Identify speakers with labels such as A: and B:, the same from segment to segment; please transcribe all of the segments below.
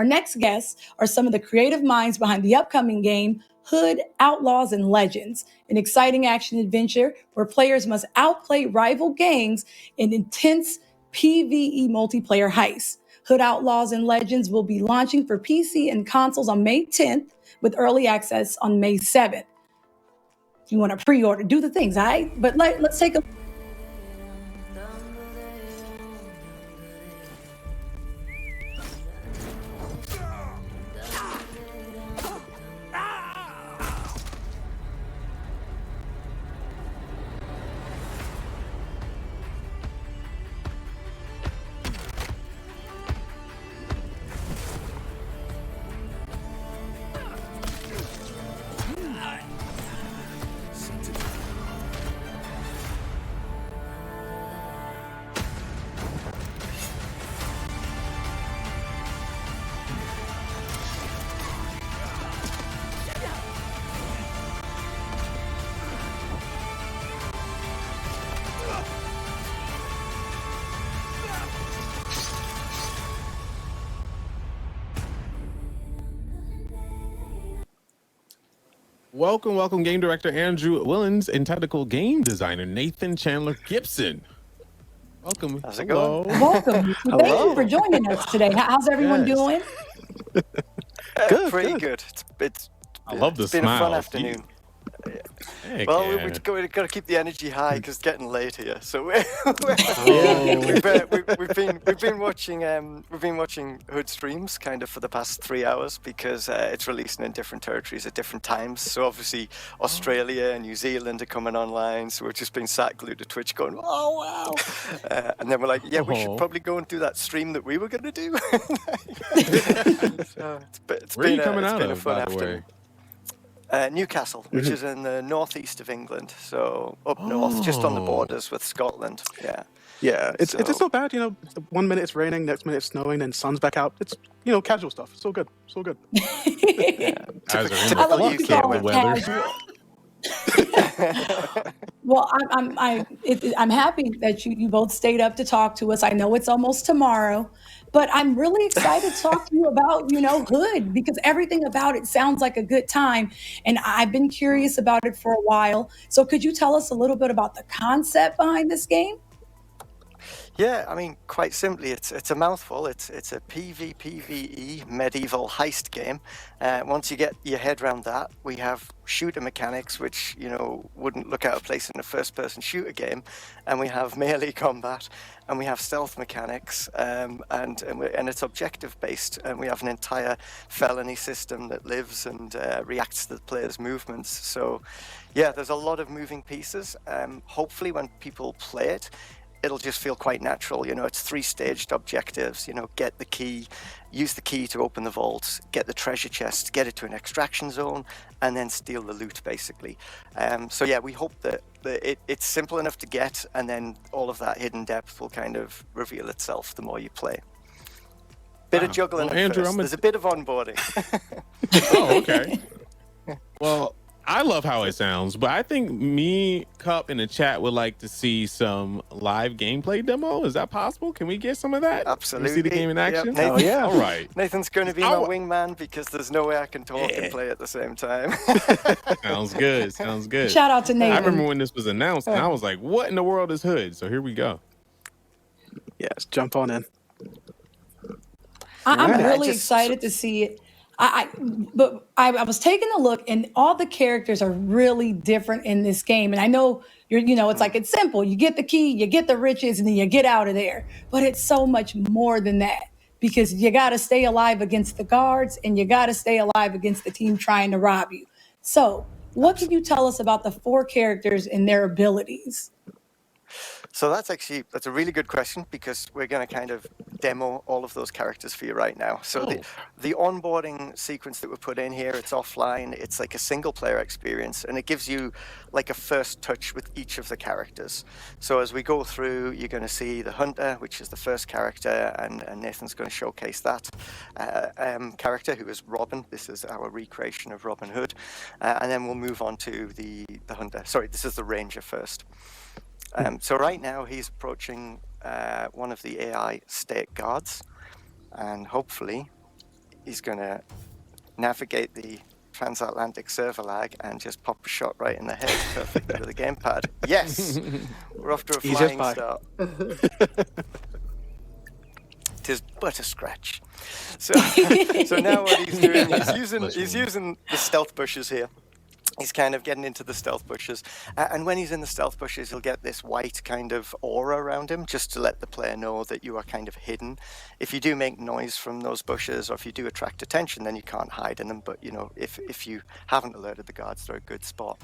A: Our next guests are some of the creative minds behind the upcoming game, Hood, Outlaws, and Legends, an exciting action adventure where players must outplay rival gangs in intense PvE multiplayer heists. Hood, Outlaws, and Legends will be launching for PC and consoles on May 10th with early access on May 7th. You want to pre-order, do the things, all right? But let's take a
B: Welcome, game director Andrew Willans and technical game designer Nathan Chandler Gibson. Welcome.
C: How's it going?
A: welcome. Thank you for joining us today. How's everyone doing?
C: Pretty good.
B: I love the
C: been
B: smile.
C: a fun afternoon. Well, we've got to keep the energy high because it's getting late here. So we've been watching Hood streams kind of for the past 3 hours because it's releasing in different territories at different times. So obviously Australia and New Zealand are coming online. So we've just been sat glued to Twitch going, oh wow! And then we're like, yeah, we should probably go and do that stream that we were going to do. So
B: Where are you coming out of, by the way?
C: Newcastle, which is in the northeast of England, so up north, just on the borders with Scotland.
D: Yeah, it's not bad. 1 minute it's raining, next minute it's snowing, and sun's back out. It's casual stuff. It's all good. It's all good.
C: Typical UK
B: weather.
A: Well, I'm happy that you both stayed up to talk to us. I know it's almost tomorrow, but I'm really excited to talk to you about, Hood, because everything about it sounds like a good time. And I've been curious about it for a while. So could you tell us a little bit about the concept behind this game?
C: Yeah, I mean, quite simply, it's a mouthful. It's a PvPvE medieval heist game. Once you get your head around that, we have shooter mechanics, which wouldn't look out of place in a first-person shooter game, and we have melee combat, and we have stealth mechanics, and it's objective-based, and we have an entire felony system that lives and reacts to the player's movements. So, yeah, there's a lot of moving pieces. Hopefully, when people play it, it'll just feel quite natural. It's 3-staged objectives. Get the key, use the key to open the vaults, get the treasure chest, get it to an extraction zone, and then steal the loot, basically. So yeah, we hope that it's simple enough to get, and then all of that hidden depth will kind of reveal itself the more you play. Bit of juggling at
B: Andrew,
C: first. There's a bit of onboarding.
B: Oh, okay. Well, I love how it sounds, but I think me, Cup, in the chat would like to see some live gameplay demo. Is that possible? Can we get some of that?
C: Absolutely.
B: Can we see the game in action?
C: Yep.
D: Oh, yeah.
B: All right.
C: Nathan's going to be my wingman because there's no way I can talk and play at the same time.
B: Sounds good. Sounds good.
A: Shout out to Nathan.
B: I remember when this was announced, and I was like, what in the world is Hood? So here we go.
D: Yes, jump on in.
A: I'm really excited to see it. But I was taking a look, and all the characters are really different in this game. And I know it's like, it's simple. You get the key, you get the riches, and then you get out of there. But it's so much more than that, because you got to stay alive against the guards, and you got to stay alive against the team trying to rob you. So what can you tell us about the 4 characters and their abilities?
C: So that's a really good question, because we're going to kind of demo all of those characters for you right now. So the onboarding sequence that we put in here, it's offline. It's like a single player experience, and it gives you like a first touch with each of the characters. So as we go through, you're going to see the Hunter, which is the first character, and Nathan's going to showcase that character, who is Robin. This is our recreation of Robin Hood. And then we'll move on to the Hunter. Sorry, this is the Ranger first. So right now he's approaching one of the AI state guards, and hopefully he's going to navigate the transatlantic server lag and just pop a shot right in the head perfectly with a gamepad. Yes! We're off to a flying start. Tis but a scratch. So now what he's doing, he's using the stealth bushes here. He's kind of getting into the stealth bushes. And when he's in the stealth bushes, he'll get this white kind of aura around him just to let the player know that you are kind of hidden. If you do make noise from those bushes or if you do attract attention, then you can't hide in them. But, you know, if you haven't alerted the guards, they're a good spot.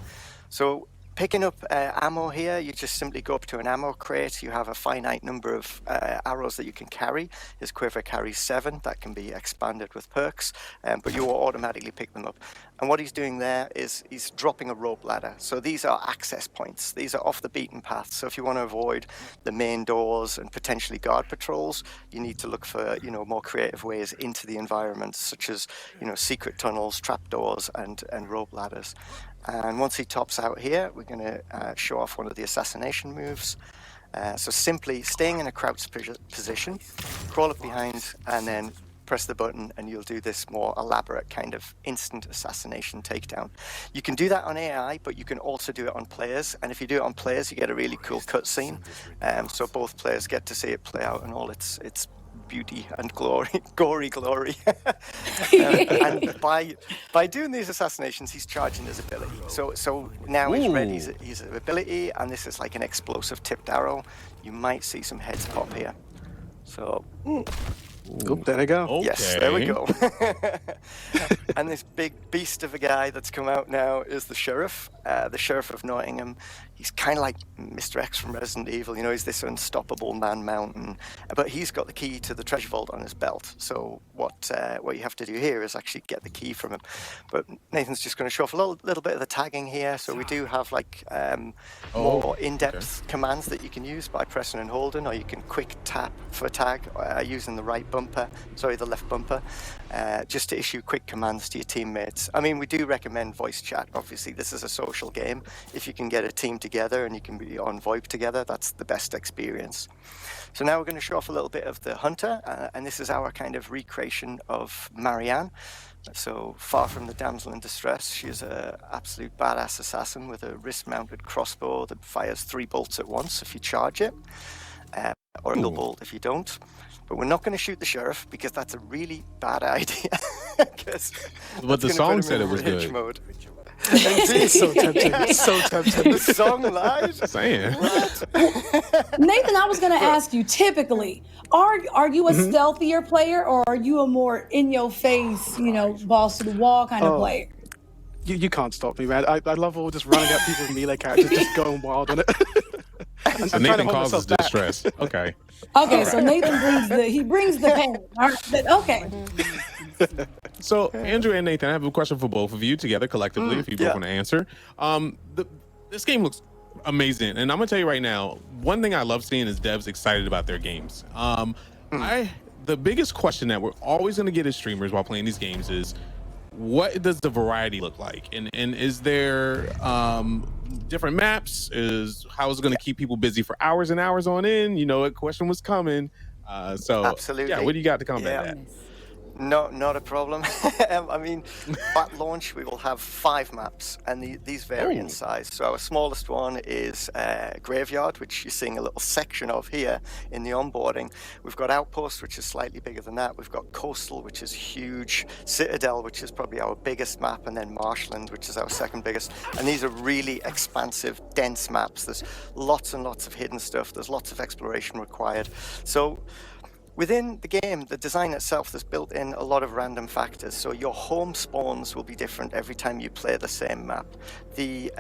C: So picking up ammo here, you just simply go up to an ammo crate. You have a finite number of arrows that you can carry. His quiver carries 7. That can be expanded with perks, but you will automatically pick them up. And what he's doing there is he's dropping a rope ladder. So these are access points. These are off the beaten path. So if you want to avoid the main doors and potentially guard patrols, you need to look for, you know, more creative ways into the environment, such as, you know, secret tunnels, trapdoors, and rope ladders. And once he tops out here, we're going to show off one of the assassination moves. So simply staying in a crouched position, crawl up behind, and then press the button, and you'll do this more elaborate kind of instant assassination takedown. You can do that on AI, but you can also do it on players. And if you do it on players, you get a really cool cutscene. So both players get to see it play out in all its beauty and glory, gory glory. And by doing these assassinations, he's charging his ability. So now he's ready. He's an ability, and this is like an explosive tipped arrow. You might see some heads pop here. So.
D: Oh, there we go.
B: Okay.
C: Yes, there we go. And this big beast of a guy that's come out now is the sheriff of Nottingham. He's kind of like Mr. X from Resident Evil. You know, he's this unstoppable man mountain. But he's got the key to the treasure vault on his belt. So what you have to do here is actually get the key from him. But Nathan's just going to show off a little bit of the tagging here. So we do have like more in-depth commands that you can use by pressing and holding, or you can quick tap for tag using the left bumper, just to issue quick commands to your teammates. I mean, we do recommend voice chat. Obviously, this is a social game. If you can get a team together and you can be on VoIP together, that's the best experience. So now we're going to show off a little bit of the hunter, and this is our kind of recreation of Marianne. So far from the damsel in distress, she's an absolute badass assassin with a wrist-mounted crossbow that fires 3 bolts at once if you charge it, or a single bolt if you don't. But we're not going to shoot the sheriff because that's a really bad idea.
B: But the song said it was good.
C: Mode.
D: It's so tempting. It's so tempting.
C: The song lies.
B: Saying.
A: Nathan, I was going to ask you, typically, are you a stealthier player, or are you a more in-your-face, you know, balls to the wall kind of player?
D: You can't stop me, man. I love all just running at people with melee characters, just going wild on it.
B: So Nathan causes distress. Okay.
A: Okay, so Nathan brings the pain. All right, okay.
B: So Andrew and Nathan, I have a question for both of you together collectively, if you both want to answer. This game looks amazing, and I'm gonna tell you right now, one thing I love seeing is devs excited about their games. The biggest question that we're always gonna get as streamers while playing these games is, what does the variety look like? And is there different maps? How is it going to keep people busy for hours and hours on end? You know, a question was coming. So
C: absolutely.
B: Yeah, what do you got to combat that?
C: No, not a problem. I mean, at launch, we will have 5 maps, and these vary in size. So our smallest one is Graveyard, which you're seeing a little section of here in the onboarding. We've got Outpost, which is slightly bigger than that. We've got Coastal, which is huge. Citadel, which is probably our biggest map, and then Marshland, which is our second biggest. And these are really expansive, dense maps. There's lots and lots of hidden stuff. There's lots of exploration required. So within the game, the design itself, there's built in a lot of random factors. So your home spawns will be different every time you play the same map. The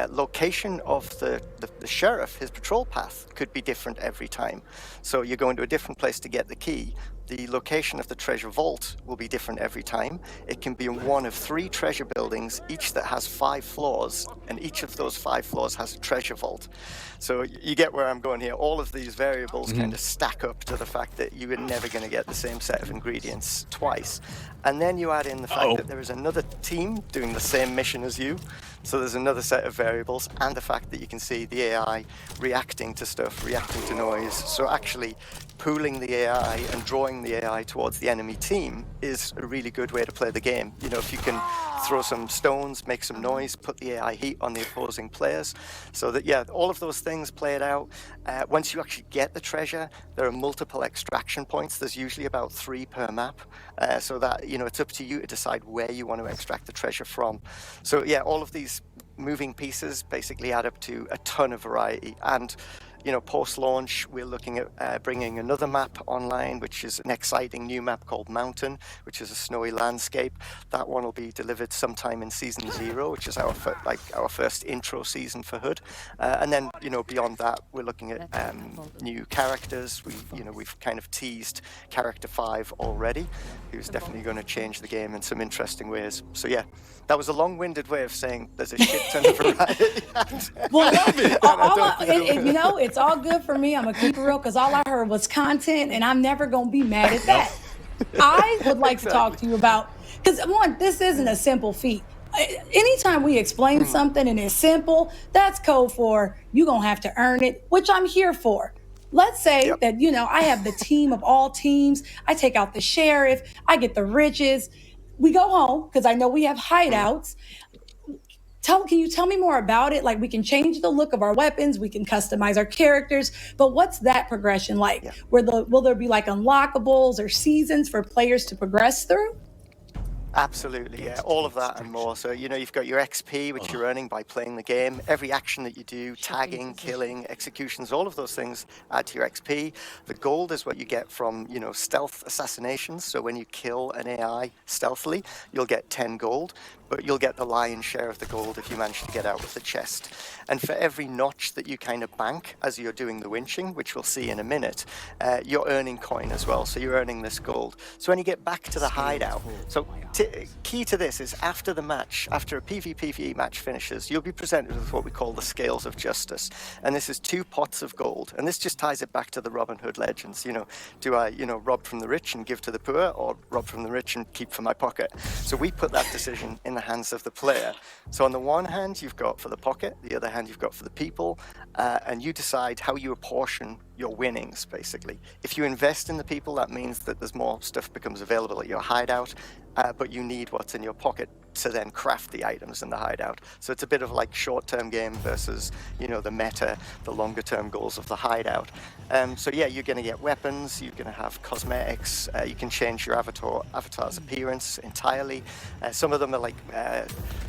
C: location of the sheriff, his patrol path, could be different every time. So you're going to a different place to get the key. The location of the treasure vault will be different every time. It can be one of 3 treasure buildings, each that has 5 floors, and each of those 5 floors has a treasure vault. So you get where I'm going here. All of these variables kind of stack up to the fact that you are never going to get the same set of ingredients twice. And then you add in the fact that there is another team doing the same mission as you. So there's another set of variables, and the fact that you can see the AI reacting to stuff, reacting to noise. So actually pooling the AI and drawing the AI towards the enemy team is a really good way to play the game. You know, if you can throw some stones, make some noise, put the AI heat on the opposing players. So that, yeah, all of those things play it out. Once you actually get the treasure, there are multiple extraction points. There's usually about 3 per map. So that, you know, it's up to you to decide where you want to extract the treasure from. So yeah, all of these moving pieces basically add up to a ton of variety. And you know, post-launch, we're looking at bringing another map online, which is an exciting new map called Mountain, which is a snowy landscape. That one will be delivered sometime in Season 0, which is our first intro season for Hood. And then, you know, beyond that, we're looking at new characters. We've kind of teased Character 5 already, who's definitely going to change the game in some interesting ways. So yeah, that was a long-winded way of saying there's a shit ton of variety.
A: Well, you know, it's all good for me. I'm gonna keep it real because all I heard was content, and I'm never gonna be mad at that. I would like to talk to you about, because one, this isn't a simple feat. Anytime we explain something and it's simple, that's code for you're gonna have to earn it, which I'm here for. Let's say that, you know, I have the team of all teams. I take out the sheriff. I get the riches. We go home because I know we have hideouts. Can you tell me more about it? Like, we can change the look of our weapons, we can customize our characters, but what's that progression like? Will there be like unlockables or seasons for players to progress through?
C: Absolutely, yeah, all of that and more. So, you know, you've got your XP, which you're earning by playing the game. Every action that you do, tagging, killing, executions, all of those things add to your XP. The gold is what you get from, you know, stealth assassinations. So when you kill an AI stealthily, you'll get 10 gold, but you'll get the lion's share of the gold if you manage to get out with the chest. And for every notch that you kind of bank as you're doing the winching, which we'll see in a minute, you're earning coin as well. So you're earning this gold. So when you get back to the hideout, so key to this is after the match, after a PvPvE match finishes, you'll be presented with what we call the Scales of Justice. And this is 2 pots of gold. And this just ties it back to the Robin Hood legends. You know, do I, you know, rob from the rich and give to the poor, or rob from the rich and keep for my pocket? So we put that decision in the hands of the player. So on the one hand, you've got for the pocket, the other hand, you've got for the people, and you decide how you apportion your winnings, basically. If you invest in the people, that means that there's more stuff becomes available at your hideout, but you need what's in your pocket to then craft the items in the hideout. So it's a bit of like short-term game versus, you know, the meta, the longer-term goals of the hideout. So yeah, you're going to get weapons, you're going to have cosmetics, you can change your avatar's appearance entirely. Some of them are like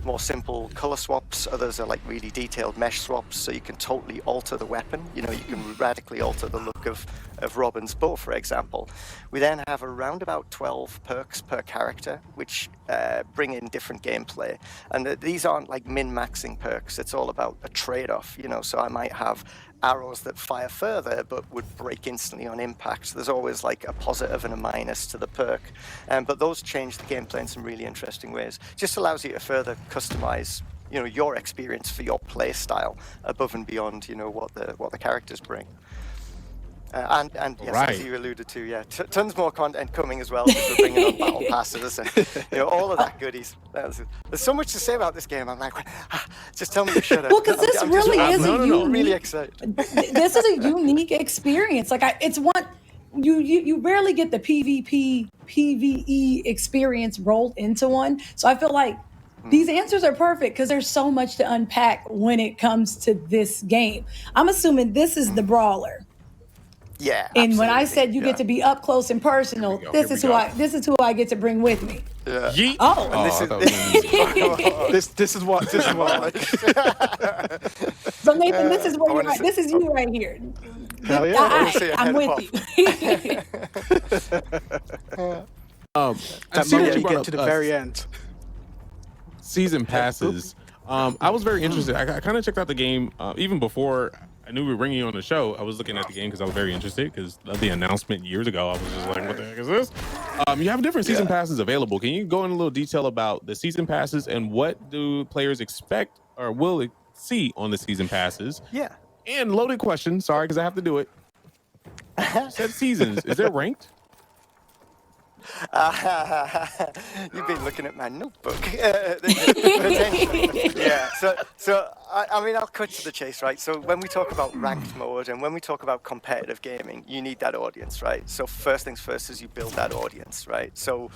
C: more simple color swaps, others are like really detailed mesh swaps, so you can totally alter the weapon. You know, you can radically alter the look of Robin's bow, for example. We then have around about 12 perks per character, which bring in different gameplay. And these aren't like min-maxing perks, it's all about a trade-off, you know, so I might have arrows that fire further but would break instantly on impact. So there's always like a positive and a minus to the perk. But those change the gameplay in some really interesting ways. Just allows you to further customize, you know, your experience for your play style above and beyond, you know, what the characters bring. And yes,
B: right,
C: as you alluded to, yeah, tons more content coming as well, because we're bringing on battle passes and, you know, all of that goodies. There's so much to say about this game. I'm like, just tell me to shut up.
A: Well, because this really is a unique,
C: really excited.
A: This is a unique experience. Like, it's one you rarely get the PvE experience rolled into one. So I feel like these answers are perfect because there's so much to unpack when it comes to this game. I'm assuming this is the brawler.
C: Yeah,
A: and when I said you get to be up close and personal, this is who I get to bring with me.
C: Yeah.
B: Yeet.
A: Oh,
D: This is what I like.
A: So Nathan, this is where you're at. This is you right here.
D: Hell yeah.
A: I'm with you.
D: That moment you get to the very end.
B: Season passes. I was very interested. I kind of checked out the game even before I knew we were bringing you on the show. I was looking at the game because I was very interested because of the announcement years ago. I was just like, what the heck is this? You have different season passes available. Can you go in a little detail about the season passes and what do players expect or will see on the season passes?
C: Yeah.
B: And loaded question, sorry, because I have to do it. You said seasons. Is there ranked?
C: You've been looking at my notebook. Potentially. Yeah. So I mean, I'll cut to the chase, right? So when we talk about ranked mode and when we talk about competitive gaming, you need that audience, right? So first things first is you build that audience, right? So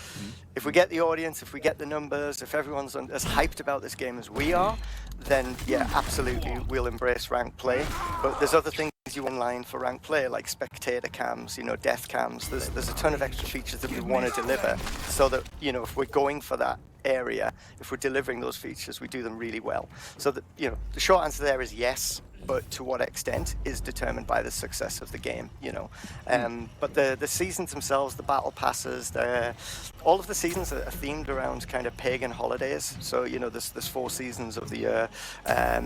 C: if we get the audience, if we get the numbers, if everyone's as hyped about this game as we are, then yeah, absolutely, we'll embrace ranked play. But there's other things you want in line for ranked play, like spectator cams, you know, death cams. There's a ton of extra features that we want to deliver, so that, you know, if we're going for that area, if we're delivering those features, we do them really well. So that, you know, the short answer there is yes, but to what extent is determined by the success of the game, you know. But the seasons themselves, the battle passes, all of the seasons are themed around kind of pagan holidays. So, you know, there's 4 seasons of the year. I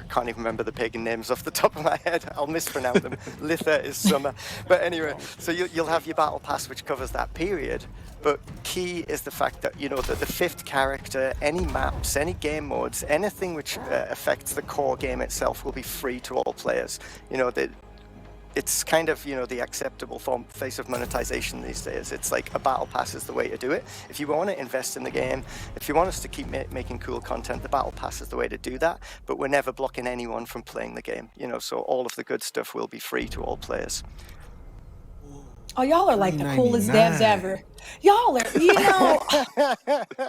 C: can't even remember the pagan names off the top of my head. I'll mispronounce them. Litha is summer. But anyway, so you'll have your battle pass, which covers that period. But key is the fact that, you know, that the 5th character, any maps, any game modes, anything which affects the core game itself will be free to all players. You know, it's kind of, you know, the acceptable face of monetization these days. It's like a battle pass is the way to do it. If you want to invest in the game, if you want us to keep making cool content, the battle pass is the way to do that. But we're never blocking anyone from playing the game, you know, so all of the good stuff will be free to all players.
A: Oh, y'all are like the coolest devs ever. Y'all are, you know,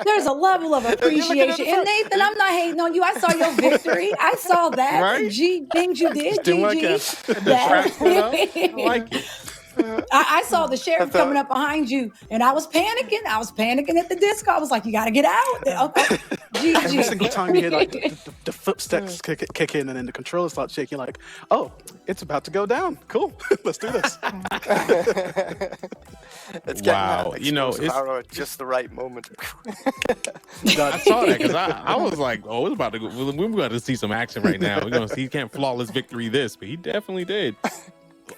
A: there's a level of appreciation. And Nathan, I'm not hating on you. I saw your victory. I saw that.
B: Right?
A: Things you did, GG.
B: I like it.
A: I saw the sheriff coming up behind you, and I was panicking. I was panicking at the disc. I was like, "You got to get out!" Okay,
D: every single time you hear like the footsteps kick in, and then the controller starts shaking, like, "Oh, it's about to go down. Cool, let's do this."
C: It's getting that
B: you know, it's
C: arrow at just the right moment.
B: I saw that because I was like, "Oh, it's about to go. We're going to see some action right now. We're going to see he can't flawless victory this, but he definitely did."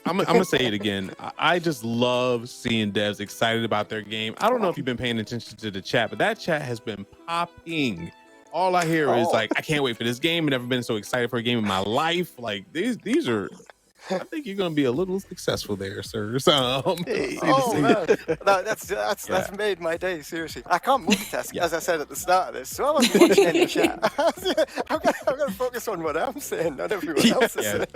B: I'm gonna say it again. I just love seeing devs excited about their game. I don't know if you've been paying attention to the chat, but that chat has been popping. All I hear is like, I can't wait for this game. I've never been so excited for a game in my life. Like these are. I think you're gonna be a little successful there, sir. So,
C: man, that's made my day. Seriously, I can't multitask, as I said at the start of this, so I wasn't watching any chat. I'm gonna focus on what I'm saying, not everyone else is saying.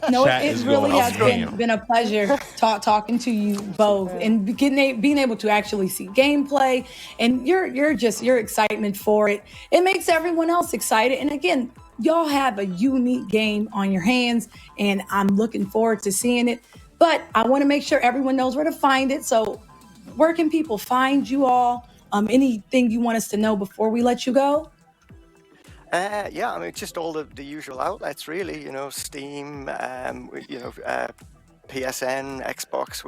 A: No, it really has been a pleasure talking to you both and being able to actually see gameplay and your excitement for it. It makes everyone else excited. And again, y'all have a unique game on your hands, and I'm looking forward to seeing it. But I want to make sure everyone knows where to find it. So where can people find you all? Anything you want us to know before we let you go?
C: Yeah, I mean, just all the usual outlets, really. You know, Steam, PSN, Xbox,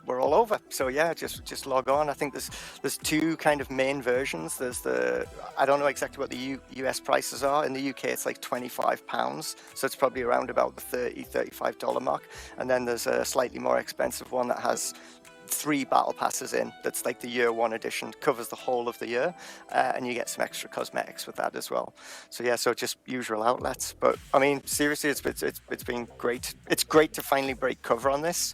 C: we're all over. So yeah, just log on. I think there's 2 kind of main versions. There's I don't know exactly what the US prices are. In the UK, it's like £25, so it's probably around about the $30-35 mark. And then there's a slightly more expensive one that has 3 battle passes in. That's like the year 1 edition, covers the whole of the year, and you get some extra cosmetics with that as well. So yeah, so just usual outlets. But I mean, seriously, it's been great. It's great to finally break cover on this.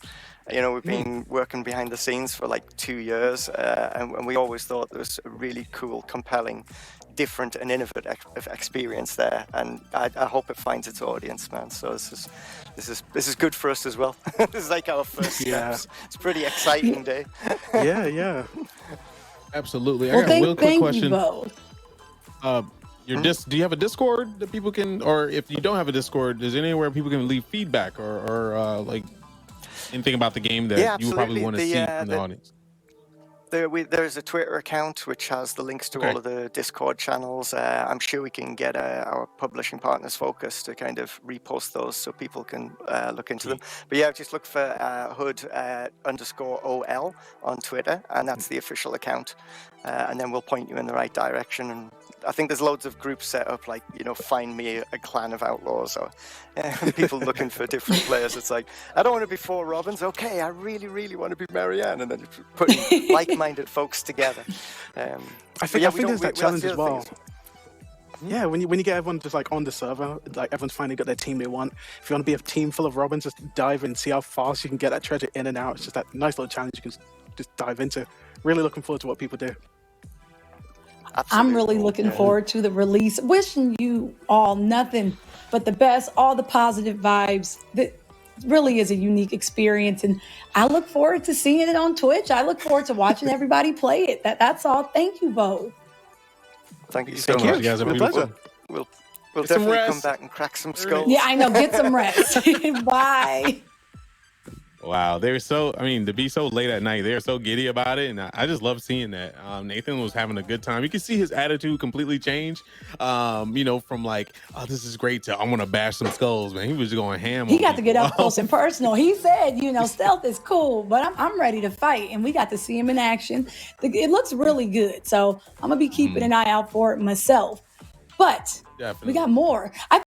C: You know, we've been working behind the scenes for like 2 years, and we always thought there was a really cool, compelling, different and innovative experience there, and I hope it finds its audience, man. So this is good for us as well. This is like our first steps. It's a pretty exciting day.
D: Yeah.
B: Absolutely.
A: Well,
B: I got a real quick question.
A: You both.
B: Do you have a Discord that people can, or if you don't have a Discord, is there anywhere people can leave feedback or like anything about the game that you would probably want to see in the audience?
C: There's a Twitter account which has the links to all of the Discord channels. I'm sure we can get our publishing partners Focus to kind of repost those so people can look into them. But yeah, just look for hood_OL on Twitter, and that's the official account. And then we'll point you in the right direction. And I think there's loads of groups set up, like, you know, find me a clan of outlaws, or people looking for different players. It's like, I don't want to be 4 Robins. Okay, I really, really want to be Marianne. And then putting like-minded folks together.
D: I think there's that challenge as well. Yeah, when you get everyone just like on the server, like everyone's finally got their team they want. If you want to be a team full of Robins, just dive and see how fast you can get that treasure in and out. It's just that nice little challenge you can just dive into. Really looking forward to what people do.
C: Absolutely.
A: I'm really looking forward to the release. Wishing you all nothing but the best, all the positive vibes. That really is a unique experience, and I look forward to seeing it on Twitch. I look forward to watching everybody play it. That's all. Thank you both.
C: Thank you so
D: Thank
C: much.
B: You guys are
D: My
B: beautiful.
D: pleasure.
C: We'll
B: Get some
C: definitely come
B: rest.
C: back and crack some skulls.
A: Yeah, I know. Get some rest. Bye.
B: Wow, they're so, I mean, to be so late at night, they're so giddy about it. And I just love seeing that. Nathan was having a good time. You can see his attitude completely change, from like, oh, this is great to, I want to bash some skulls, man. He was going ham.
A: He
B: on
A: got to get
B: people.
A: up close and personal. He said, stealth is cool, but I'm ready to fight. And we got to see him in action. It looks really good. So I'm going to be keeping an eye out for it myself. But
B: Definitely.
A: we got more. I